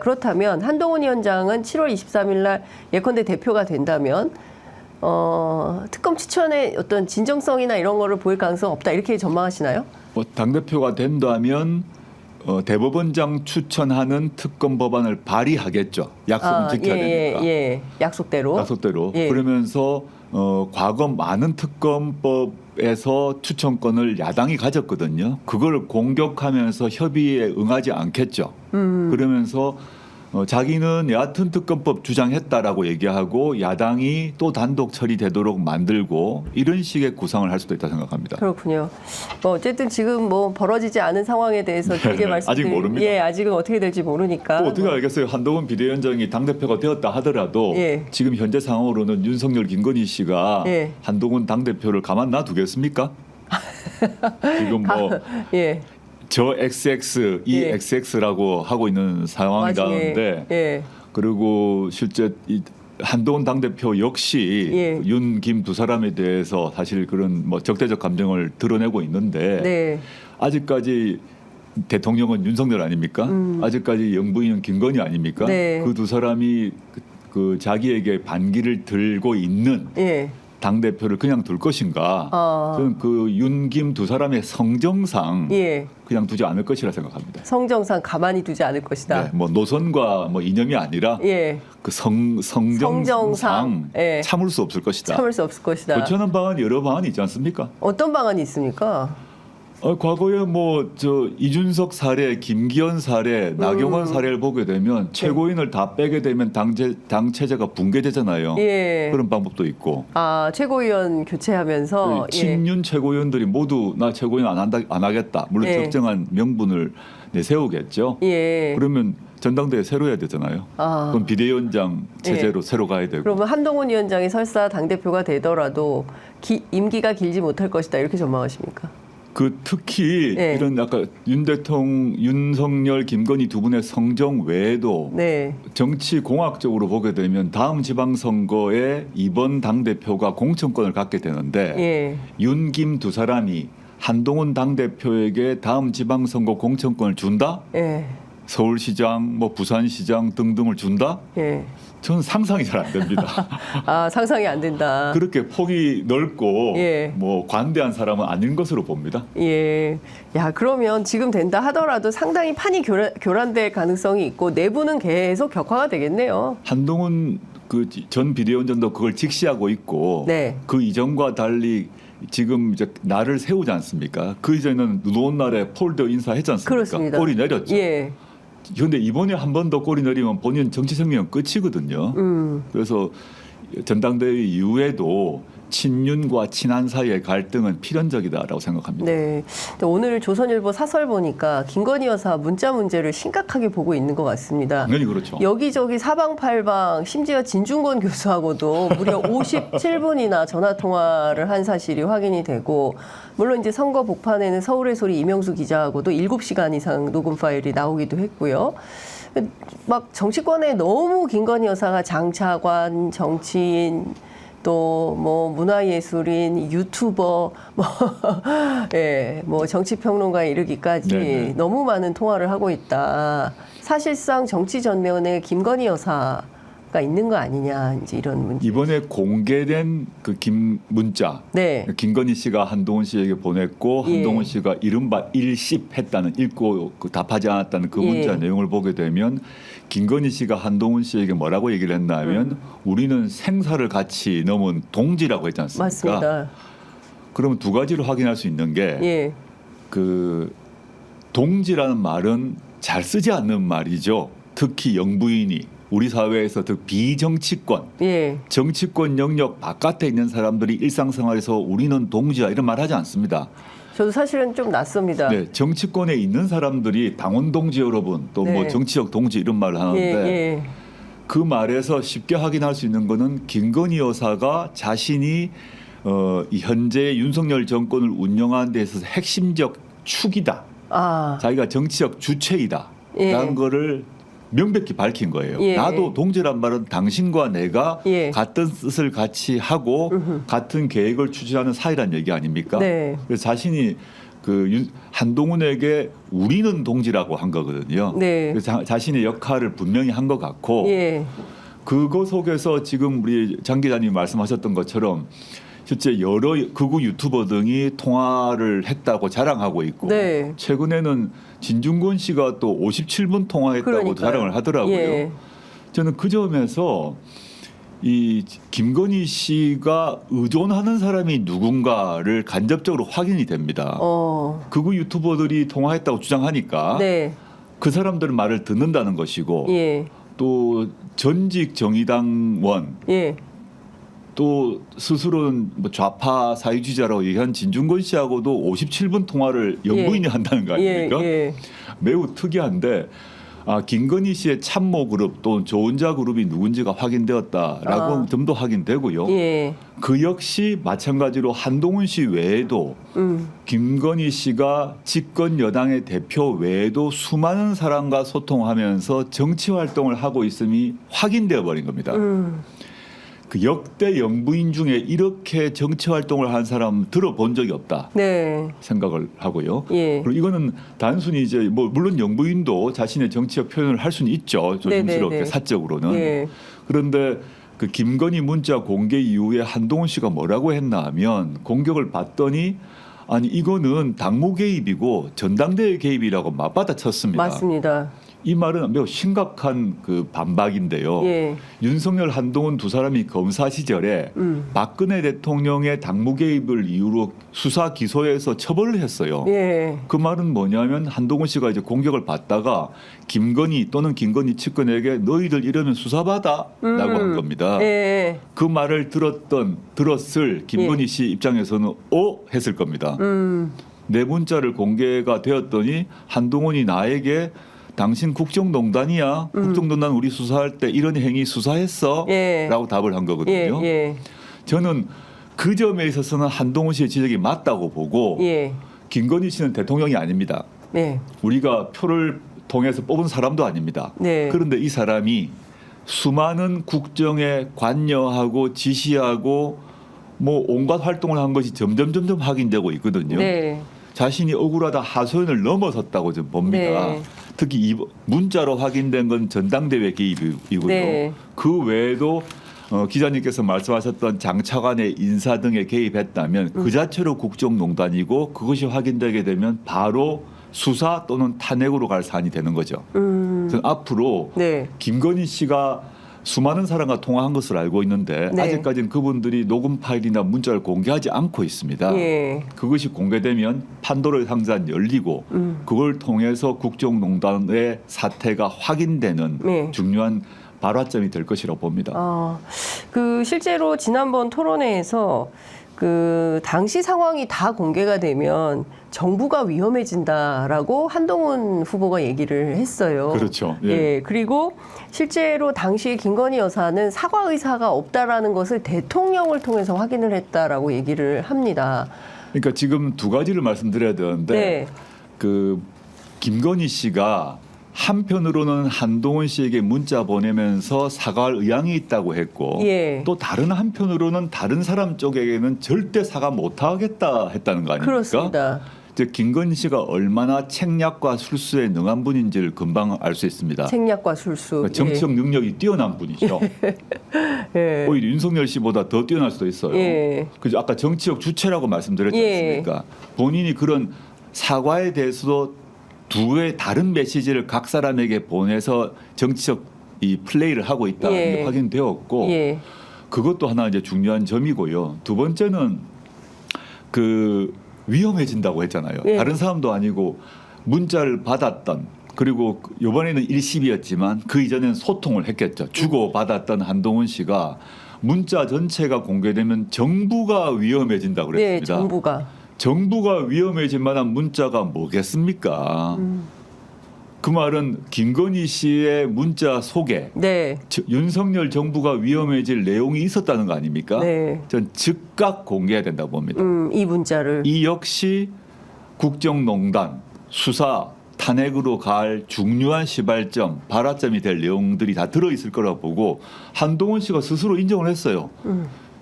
그렇다면 한동훈 위원장은 7월 23일 날 예컨대 대표가 된다면 특검 추천의 어떤 진정성이나 이런 거를 보일 가능성 없다 이렇게 전망하시나요? 뭐 당대표가 된다면 대법원장 추천하는 특검 법안을 발의하겠죠. 약속은 지켜야 되니까. 예. 약속대로. 예. 그러면서 과거 많은 특검법에서 추천권을 야당이 가졌거든요. 그걸 공격하면서 협의에 응하지 않겠죠. 그러면서 자기는 여하튼 특검법 주장했다라고 얘기하고 야당이 또 단독 처리되도록 만들고 이런 식의 구상을 할 수도 있다 생각합니다. 그렇군요. 어쨌든 지금 뭐 벌어지지 않은 상황에 대해서 길게 아직 모릅니다. 예, 아직은 어떻게 될지 모르니까. 또 어떻게 알겠어요. 한동훈 비대위원장이 당대표가 되었다 하더라도 예. 지금 현재 상황으로는 윤석열, 김건희 씨가 예. 한동훈 당대표를 가만 놔두겠습니까? 지금 뭐 예. 저 XX, 이 예. XX라고 하고 있는 상황이라는데 예. 그리고 실제 이 한동훈 당대표 역시 예. 윤, 김 두 사람에 대해서 사실 그런 뭐 적대적 감정을 드러내고 있는데 네. 아직까지 대통령은 윤석열 아닙니까? 아직까지 영부인은 김건희 아닙니까? 네. 그 두 사람이 그 자기에게 반기를 들고 있는 예. 당대표를 그냥 둘 것인가? 저는 그 윤, 김 두 사람의 성정상 예. 그냥 두지 않을 것이라 생각합니다. 성정상 가만히 두지 않을 것이다. 네, 뭐 노선과 뭐 이념이 아니라 예. 그 성정상 예. 참을 수 없을 것이다. 참을 수 없을 것이다. 고쳐는 방안 여러 방안이 있지 않습니까? 어떤 방안이 있습니까? 과거에 뭐 저 이준석 사례, 김기현 사례, 나경원 사례를 보게 되면 최고인을 다 빼게 되면 당 체제가 붕괴되잖아요. 예. 그런 방법도 있고. 최고위원 교체하면서 친윤 최고위원들이 모두 나 최고위원 안 하겠다. 물론 예. 적정한 명분을 내세우겠죠. 예. 그러면 전당대회 새로 해야 되잖아요. 그럼 비대위원장 체제로 새로 가야 되고. 그러면 한동훈 위원장이 설사 당대표가 되더라도 임기가 길지 못할 것이다 이렇게 전망하십니까? 특히 네. 이런 약간 윤석열, 김건희 두 분의 성정 외에도 네. 정치 공학적으로 보게 되면 다음 지방선거에 이번 당대표가 공천권을 갖게 되는데 예. 윤, 김 두 사람이 한동훈 당대표에게 다음 지방선거 공천권을 준다? 예. 서울시장, 뭐 부산시장 등등을 준다? 예. 저는 상상이 잘 안 됩니다. 상상이 안 된다. 그렇게 폭이 넓고 예. 뭐 관대한 사람은 아닌 것으로 봅니다. 예. 야, 그러면 지금 된다 하더라도 상당히 판이 교란될 가능성이 있고 내부는 계속 격화가 되겠네요. 한동훈 그 전 비대위원장도 그걸 직시하고 있고 네. 그 이전과 달리 지금 이제 날을 세우지 않습니까? 그 이전에는 누운 날에 폴더 인사했지 않습니까? 그렇습니다. 꼬리 내렸죠. 예. 그런데 이번에 한 번 더 꼬리 내리면 본인 정치 생명은 끝이거든요. 그래서 전당대회 이후에도 친윤과 친한 사이의 갈등은 필연적이다라고 생각합니다. 네. 오늘 조선일보 사설 보니까 김건희 여사 문자 문제를 심각하게 보고 있는 것 같습니다. 당연히 그렇죠. 여기저기 사방팔방 심지어 진중권 교수하고도 무려 57분이나 전화 통화를 한 사실이 확인이 되고 물론 이제 선거 복판에는 서울의 소리 이명수 기자하고도 7시간 이상 녹음 파일이 나오기도 했고요. 막 정치권에 너무 김건희 여사가 장차관, 정치인 또 뭐 문화예술인, 유튜버, 뭐 정치평론가에 이르기까지 네네. 너무 많은 통화를 하고 있다. 사실상 정치 전면에 김건희 여사가 있는 거 아니냐 이제 이런 문제. 이번에 공개된 그 문자, 네. 김건희 씨가 한동훈 씨에게 보냈고 예. 한동훈 씨가 이른바 일십했다는 읽고 답하지 않았다는 그 문자 예. 내용을 보게 되면 김건희 씨가 한동훈 씨에게 뭐라고 얘기를 했나 하면 우리는 생사를 같이 넘은 동지라고 했지 않습니까? 맞습니다. 그러면 두 가지로 확인할 수 있는 게 예. 그 동지라는 말은 잘 쓰지 않는 말이죠. 특히 영부인이 우리 사회에서 더 비정치권, 예. 정치권 영역 바깥에 있는 사람들이 일상생활에서 우리는 동지야 이런 말 하지 않습니다. 저도 사실은 좀 낯섭니다. 네, 정치권에 있는 사람들이 당원 동지 여러분 또 뭐 네. 정치적 동지 이런 말을 하는데 예. 그 말에서 쉽게 확인할 수 있는 거는 김건희 여사가 자신이 이 현재 윤석열 정권을 운영하는 데 있어서 핵심적 축이다. 자기가 정치적 주체이다. 예. 라는 거를 명백히 밝힌 거예요. 예. 나도 동지란 말은 당신과 내가 예. 같은 뜻을 같이 하고 같은 계획을 추진하는 사이란 얘기 아닙니까? 네. 그래서 자신이 한동훈에게 우리는 동지라고 한 거거든요. 네. 그래서 자신의 역할을 분명히 한 것 같고 예. 그거 속에서 지금 우리 장 기자님 말씀하셨던 것처럼 실제 여러 극우 유튜버 등이 통화를 했다고 자랑하고 있고 네. 최근에는 진중권 씨가 또 57분 통화했다고 그러니까요. 자랑을 하더라고요. 예. 저는 그 점에서 이 김건희 씨가 의존하는 사람이 누군가를 간접적으로 확인이 됩니다. 극우 유튜버들이 통화했다고 주장하니까 네. 그 사람들은 말을 듣는다는 것이고 예. 또 전직 정의당원 예. 또 스스로는 뭐 좌파 사회주의자라고 얘기한 진중권 씨하고도 57분 통화를 영부인이 한다는 거 아닙니까? 예. 매우 특이한데 김건희 씨의 참모 그룹 또는 조언자 그룹이 누군지가 확인되었다라고 점도 확인되고요. 예. 그 역시 마찬가지로 한동훈 씨 외에도 김건희 씨가 집권 여당의 대표 외에도 수많은 사람과 소통하면서 정치 활동을 하고 있음이 확인되어 버린 겁니다. 그 역대 영부인 중에 이렇게 정치 활동을 한 사람 들어본 적이 없다. 네. 생각을 하고요. 예. 그리고 이거는 단순히 이제 뭐 물론 영부인도 자신의 정치적 표현을 할 수는 있죠. 조심스럽게 네네네. 사적으로는. 예. 그런데 그 김건희 문자 공개 이후에 한동훈 씨가 뭐라고 했나 하면 공격을 받더니 아니 이거는 당무 개입이고 전당대회 개입이라고 맞받아쳤습니다. 맞습니다. 이 말은 매우 심각한 그 반박인데요. 예. 윤석열, 한동훈 두 사람이 검사 시절에 박근혜 대통령의 당무 개입을 이유로 수사 기소해서 처벌을 했어요. 예. 그 말은 뭐냐면 한동훈 씨가 이제 공격을 받다가 김건희 또는 김건희 측근에게 너희들 이러면 수사받아라고 한 겁니다. 예. 그 말을 들었을 김건희 예. 씨 입장에서는 했을 겁니다. 내 문자를 공개가 되었더니 한동훈이 나에게 당신 국정농단이야. 국정농단 우리 수사할 때 이런 행위 수사했어. 예. 라고 답을 한 거거든요. 예. 저는 그 점에 있어서는 한동훈 씨의 지적이 맞다고 보고 예. 김건희 씨는 대통령이 아닙니다. 예. 우리가 표를 통해서 뽑은 사람도 아닙니다. 네. 그런데 이 사람이 수많은 국정에 관여하고 지시하고 뭐 온갖 활동을 한 것이 점점 확인되고 있거든요. 네. 자신이 억울하다 하소연을 넘어섰다고 좀 봅니다. 네. 특히 이 문자로 확인된 건 전당대회 개입이고요. 네. 그 외에도 기자님께서 말씀하셨던 장차관의 인사 등에 개입했다면 그 자체로 국정농단이고 그것이 확인되게 되면 바로 수사 또는 탄핵으로 갈 사안이 되는 거죠. 저는 앞으로 네. 김건희 씨가 수많은 사람과 통화한 것을 알고 있는데 네. 아직까지는 그분들이 녹음 파일이나 문자를 공개하지 않고 있습니다. 예. 그것이 공개되면 판도라의 상자는 열리고 그걸 통해서 국정농단의 사태가 확인되는 네. 중요한 발화점이 될 것이라고 봅니다. 그 실제로 지난번 토론회에서 그 당시 상황이 다 공개가 되면 정부가 위험해진다라고 한동훈 후보가 얘기를 했어요. 그렇죠. 예. 예. 그리고 실제로 당시 김건희 여사는 사과 의사가 없다라는 것을 대통령을 통해서 확인을 했다라고 얘기를 합니다. 그러니까 지금 두 가지를 말씀드려야 되는데 네. 그 김건희 씨가 한편으로는 한동훈 씨에게 문자 보내면서 사과할 의향이 있다고 했고 예. 또 다른 한편으로는 다른 사람 쪽에게는 절대 사과 못하겠다 했다는 거 아닙니까? 그렇습니다. 즉 김건희 씨가 얼마나 책략과 술수에 능한 분인지를 금방 알 수 있습니다. 책략과 술수. 그러니까 정치적 능력이 뛰어난 분이죠. 예. 오히려 윤석열 씨보다 더 뛰어날 수도 있어요. 예. 그죠? 아까 정치적 주체라고 말씀드렸지 예. 않습니까? 본인이 그런 사과에 대해서도 두 개의 다른 메시지를 각 사람에게 보내서 정치적 이 플레이를 하고 있다는 예. 게 확인되었고 예. 그것도 하나 이제 중요한 점이고요. 두 번째는 그 위험해진다고 했잖아요. 예. 다른 사람도 아니고 문자를 받았던 그리고 이번에는 일시비였지만 그 이전에는 소통을 했겠죠. 주고 받았던 한동훈 씨가 문자 전체가 공개되면 정부가 위험해진다고 네, 그랬습니다. 정부가 위험해질 만한 문자가 뭐겠습니까? 그 말은 김건희 씨의 문자 속에 네. 윤석열 정부가 위험해질 내용이 있었다는 거 아닙니까? 네. 전 즉각 공개해야 된다고 봅니다. 이 문자를. 이 역시 국정농단, 수사, 탄핵으로 갈 중요한 시발점, 발화점이 될 내용들이 다 들어있을 거라고 보고 한동훈 씨가 스스로 인정을 했어요.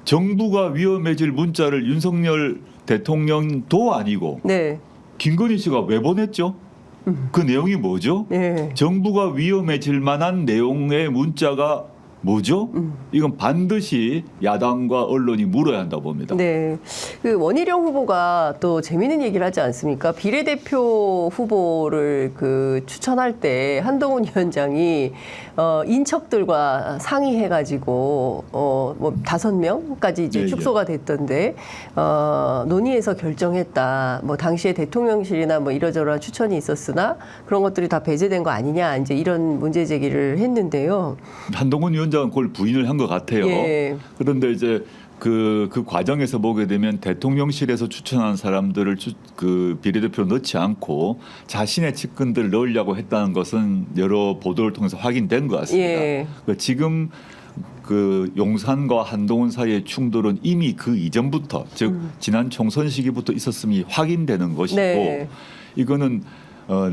정부가 위험해질 문자를 윤석열 대통령도 아니고 네. 김건희 씨가 왜 보냈죠? 그 내용이 뭐죠? 네. 정부가 위험해질 만한 내용의 문자가 뭐죠? 이건 반드시 야당과 언론이 물어야 한다고 봅니다. 네. 그 원희룡 후보가 또 재미있는 얘기를 하지 않습니까? 비례대표 후보를 그 추천할 때 한동훈 위원장이 인척들과 상의해가지고 뭐 5명까지 이제 예, 예. 축소가 됐던데 논의해서 결정했다. 뭐 당시에 대통령실이나 뭐 이러저러한 추천이 있었으나 그런 것들이 다 배제된 거 아니냐. 이제 이런 문제 제기를 했는데요. 한동훈 위원장은 그걸 부인을 한 것 같아요. 예. 그런데 이제 그 과정에서 보게 되면 대통령실에서 추천한 사람들을 그 비례대표로 넣지 않고 자신의 측근들을 넣으려고 했다는 것은 여러 보도를 통해서 확인된 것 같습니다. 예. 지금 그 용산과 한동훈 사이의 충돌은 이미 그 이전부터 즉 지난 총선 시기부터 있었음이 확인되는 것이고 네. 이거는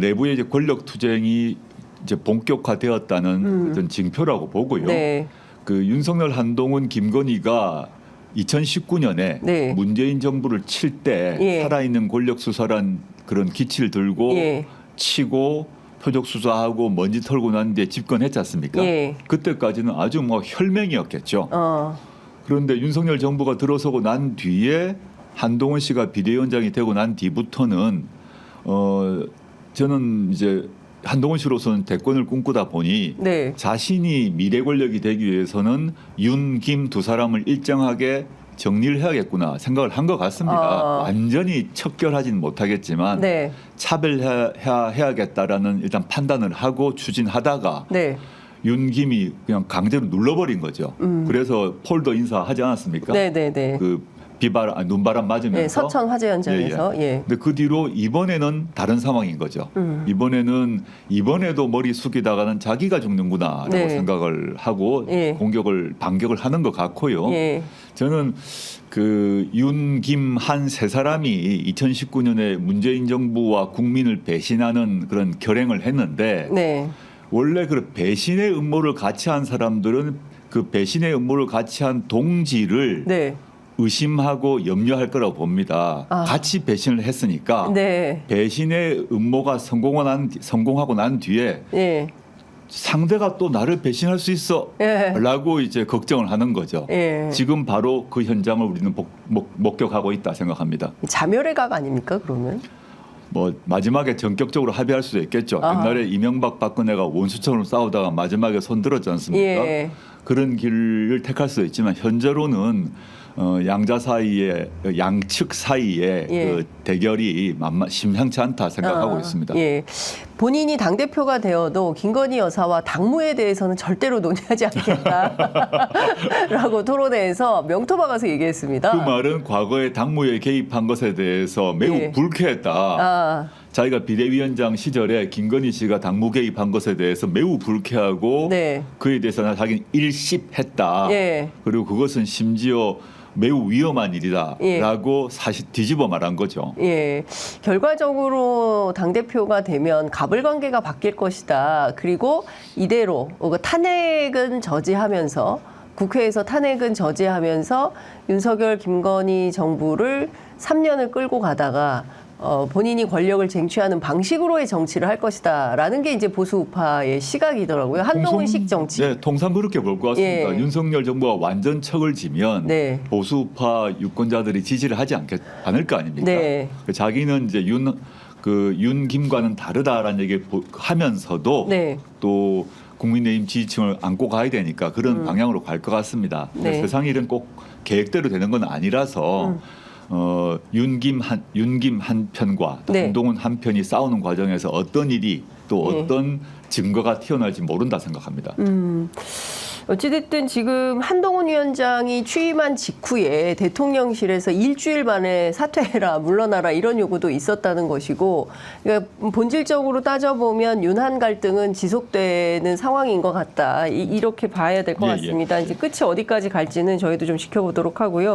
내부의 이제 권력 투쟁이 이제 본격화되었다는 어떤 징표라고 보고요. 네. 그 윤석열, 한동훈, 김건희가 2019년에 네. 문재인 정부를 칠 때 예. 살아있는 권력 수사란 그런 기치를 들고 예. 치고 표적 수사하고 먼지 털고 난 뒤에 집권했지 않습니까? 예. 그때까지는 아주 뭐 혈맹이었겠죠. 그런데 윤석열 정부가 들어서고 난 뒤에 한동훈 씨가 비대위원장이 되고 난 뒤부터는 저는 이제 한동훈 씨로서는 대권을 꿈꾸다 보니 네. 자신이 미래 권력이 되기 위해서는 윤, 김 두 사람을 일정하게 정리를 해야겠구나 생각을 한 것 같습니다. 완전히 척결하지는 못하겠지만 네. 차별해야겠다라는 일단 판단을 하고 추진하다가 네. 윤, 김이 그냥 강제로 눌러버린 거죠. 그래서 폴더 인사하지 않았습니까? 네, 네, 네. 그 눈바람 맞으면서 네, 서천 화재 현장에서. 예. 근데 그 뒤로 이번에는 다른 상황인 거죠. 이번에도 머리 숙이다가는 자기가 죽는구나라고 네. 생각을 하고 예. 반격을 하는 것 같고요. 예. 저는 그 윤, 김, 한 세 사람이 2019년에 문재인 정부와 국민을 배신하는 그런 결행을 했는데 네. 원래 그 배신의 음모를 같이 한 사람들은 그 배신의 음모를 같이 한 동지를 네. 의심하고 염려할 거라고 봅니다. 같이 배신을 했으니까 네. 배신의 음모가 성공하고 난 뒤에 예. 상대가 또 나를 배신할 수 있어 예. 라고 이제 걱정을 하는 거죠. 예. 지금 바로 그 현장을 우리는 목격하고 있다 생각합니다. 자멸의 각 아닙니까, 그러면? 뭐 마지막에 전격적으로 합의할 수도 있겠죠. 옛날에 이명박 박근혜가 원수처럼 싸우다가 마지막에 손들었지 않습니까? 예. 그런 길을 택할 수도 있지만 현재로는 양측 사이에 예. 그 대결이 심상치 않다 생각하고 있습니다. 예. 본인이 당대표가 되어도 김건희 여사와 당무에 대해서는 절대로 논의하지 않겠다라고 토론회에서 명토 박아서 얘기했습니다. 그 말은 과거에 당무에 개입한 것에 대해서 매우 예. 불쾌했다. 자기가 비대위원장 시절에 김건희 씨가 당무 개입한 것에 대해서 매우 불쾌하고 네. 그에 대해서 자기는 일십했다. 예. 그리고 그것은 심지어 매우 위험한 예. 일이다라고 사실 뒤집어 말한 거죠. 예. 결과적으로 당대표가 되면 가불관계가 바뀔 것이다. 그리고 이대로 탄핵은 저지하면서 국회에서 탄핵은 저지하면서 윤석열, 김건희 정부를 3년을 끌고 가다가 본인이 권력을 쟁취하는 방식으로의 정치를 할 것이다라는 게 이제 보수 우파의 시각이더라고요. 한동훈식 정치. 네, 통상 그렇게 볼 것 같습니다. 예. 윤석열 정부가 완전 척을 지면 네. 보수 우파 유권자들이 지지를 하지 않을 거 아닙니까? 네. 자기는 이제 윤 김과는 다르다라는 얘기를 하면서도 네. 또 국민의힘 지지층을 안고 가야 되니까 그런 방향으로 갈 것 같습니다. 네. 세상 일은 꼭 계획대로 되는 건 아니라서 윤김 한 편과 네. 한동훈 한 편이 싸우는 과정에서 어떤 일이 또 네. 어떤 증거가 튀어나올지 모른다 생각합니다. 어찌됐든 지금 한동훈 위원장이 취임한 직후에 대통령실에서 일주일 만에 사퇴해라, 물러나라 이런 요구도 있었다는 것이고, 그러니까 본질적으로 따져보면 윤한 갈등은 지속되는 상황인 것 같다. 이렇게 봐야 될 것 예, 예. 같습니다. 이제 끝이 어디까지 갈지는 저희도 좀 지켜보도록 하고요.